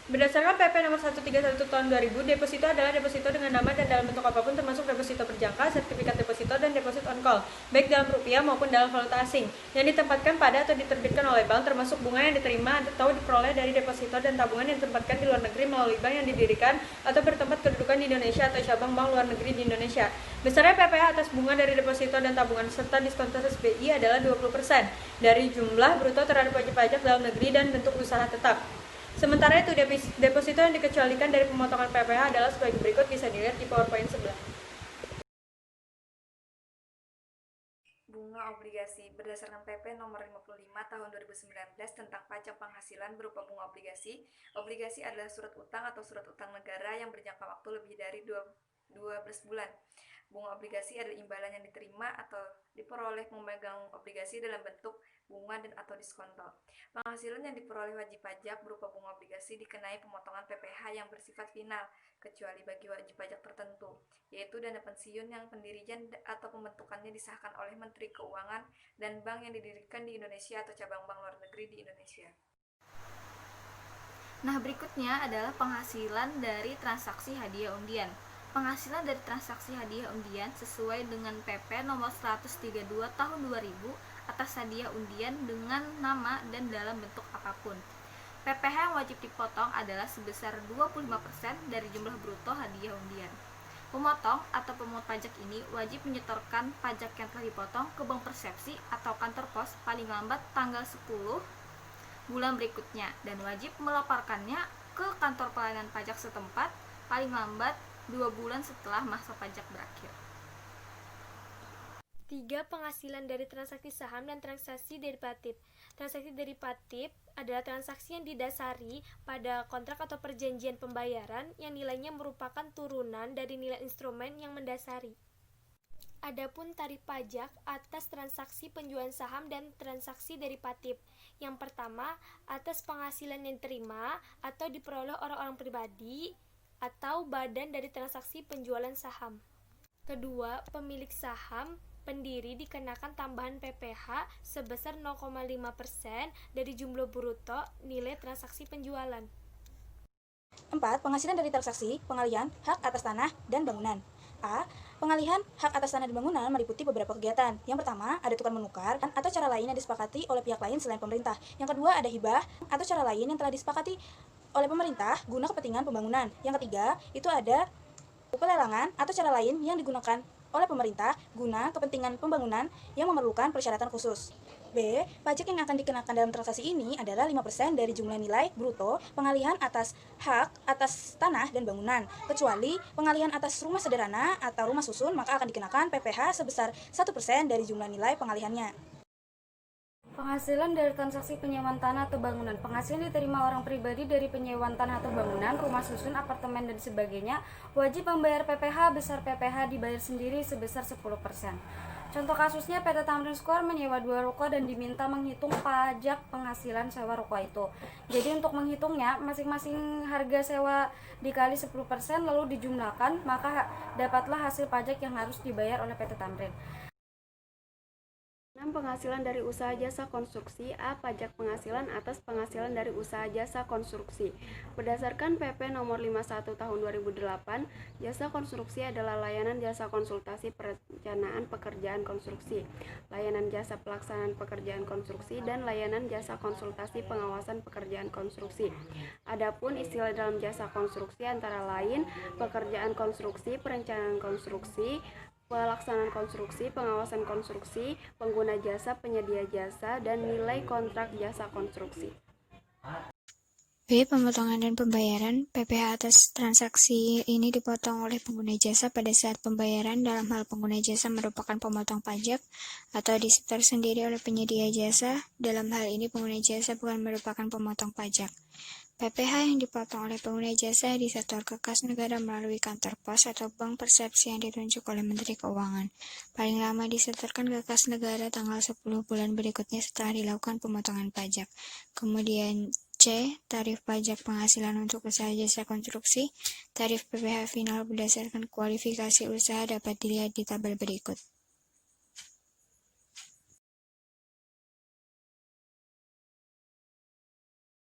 Berdasarkan PP nomor 131 tahun 2000, deposito adalah deposito dengan nama dan dalam bentuk apapun termasuk deposito berjangka, sertifikat deposito, dan deposit on call, baik dalam rupiah maupun dalam valuta asing, yang ditempatkan pada atau diterbitkan oleh bank, termasuk bunga yang diterima atau diperoleh dari deposito dan tabungan yang ditempatkan di luar negeri melalui bank yang didirikan atau bertempat kedudukan di Indonesia atau cabang bank luar negeri di Indonesia. Besarnya PPh atas bunga dari deposito dan tabungan serta diskon atas BI adalah 20% dari jumlah bruto terhadap wajib pajak dalam negeri dan bentuk usaha tetap. Sementara itu, deposito yang dikecualikan dari pemotongan PPh adalah sebagai berikut, bisa dilihat di PowerPoint sebelah. Bunga obligasi berdasarkan PP nomor 55 tahun 2019 tentang pajak penghasilan berupa bunga obligasi. Obligasi adalah surat utang atau surat utang negara yang berjangka waktu lebih dari 12 bulan. Bunga obligasi adalah imbalan yang diterima atau diperoleh pemegang obligasi dalam bentuk bunga dan atau diskonto. Penghasilan yang diperoleh wajib pajak berupa bunga obligasi dikenai pemotongan PPh yang bersifat final, kecuali bagi wajib pajak tertentu, yaitu dana pensiun yang pendirian atau pembentukannya disahkan oleh Menteri Keuangan dan bank yang didirikan di Indonesia atau cabang bank luar negeri di Indonesia. Nah, berikutnya adalah penghasilan dari transaksi hadiah undian. Penghasilan dari transaksi hadiah undian sesuai dengan PP nomor 132 tahun 2000 atas hadiah undian dengan nama dan dalam bentuk apapun. PPh yang wajib dipotong adalah sebesar 25% dari jumlah bruto hadiah undian. Pemotong atau pemungut pajak ini wajib menyetorkan pajak yang telah dipotong ke bank persepsi atau kantor pos paling lambat tanggal 10 bulan berikutnya dan wajib melaporkannya ke kantor pelayanan pajak setempat paling lambat 2 bulan setelah masa pajak berakhir. 3. Penghasilan dari transaksi saham dan transaksi derivatif. Transaksi derivatif adalah transaksi yang didasari pada kontrak atau perjanjian pembayaran yang nilainya merupakan turunan dari nilai instrumen yang mendasari. Adapun tarif pajak atas transaksi penjualan saham dan transaksi derivatif. Yang pertama, atas penghasilan yang diterima atau diperoleh orang-orang pribadi atau badan dari transaksi penjualan saham. Kedua, pemilik saham pendiri dikenakan tambahan PPh sebesar 0,5% dari jumlah bruto nilai transaksi penjualan. 4. Penghasilan dari transaksi pengalihan hak atas tanah dan bangunan. A. Pengalihan hak atas tanah dan bangunan meliputi beberapa kegiatan. Yang pertama, ada tukar menukar atau cara lain yang disepakati oleh pihak lain selain pemerintah. Yang kedua, ada hibah atau cara lain yang telah disepakati oleh pemerintah guna kepentingan pembangunan. Yang ketiga, itu ada pelelangan atau cara lain yang digunakan oleh pemerintah guna kepentingan pembangunan yang memerlukan persyaratan khusus. B. Pajak yang akan dikenakan dalam transaksi ini adalah 5% dari jumlah nilai bruto pengalihan atas hak atas tanah dan bangunan, kecuali pengalihan atas rumah sederhana atau rumah susun, maka akan dikenakan PPh sebesar 1% dari jumlah nilai pengalihannya. Penghasilan dari transaksi penyewaan tanah atau bangunan. Penghasilan diterima orang pribadi dari penyewaan tanah atau bangunan, rumah susun, apartemen, dan sebagainya, wajib membayar PPh. Besar PPh dibayar sendiri sebesar 10%. Contoh kasusnya, PT Tamrin Square menyewa 2 ruko dan diminta menghitung pajak penghasilan sewa ruko itu. Jadi untuk menghitungnya, masing-masing harga sewa dikali 10% lalu dijumlahkan, maka dapatlah hasil pajak yang harus dibayar oleh PT Tamrin. 6. Penghasilan dari usaha jasa konstruksi. A. Pajak penghasilan atas penghasilan dari usaha jasa konstruksi. Berdasarkan PP nomor 51 tahun 2008, jasa konstruksi adalah layanan jasa konsultasi perencanaan pekerjaan konstruksi, layanan jasa pelaksanaan pekerjaan konstruksi, dan layanan jasa konsultasi pengawasan pekerjaan konstruksi. Adapun istilah dalam jasa konstruksi antara lain pekerjaan konstruksi, perencanaan konstruksi, pelaksanaan konstruksi, pengawasan konstruksi, pengguna jasa, penyedia jasa, dan nilai kontrak jasa konstruksi. B. Pemotongan dan pembayaran. PPh atas transaksi ini dipotong oleh pengguna jasa pada saat pembayaran. Dalam hal pengguna jasa merupakan pemotong pajak atau disetor sendiri oleh penyedia jasa. Dalam hal ini pengguna jasa bukan merupakan pemotong pajak. PPh yang dipotong oleh pengguna jasa disetor ke kas negara melalui kantor pos atau bank persepsi yang ditunjuk oleh Menteri Keuangan. Paling lama disetorkan ke kas negara tanggal 10 bulan berikutnya setelah dilakukan pemotongan pajak. Kemudian C. Tarif pajak penghasilan untuk usaha jasa konstruksi. Tarif PPh final berdasarkan kualifikasi usaha dapat dilihat di tabel berikut.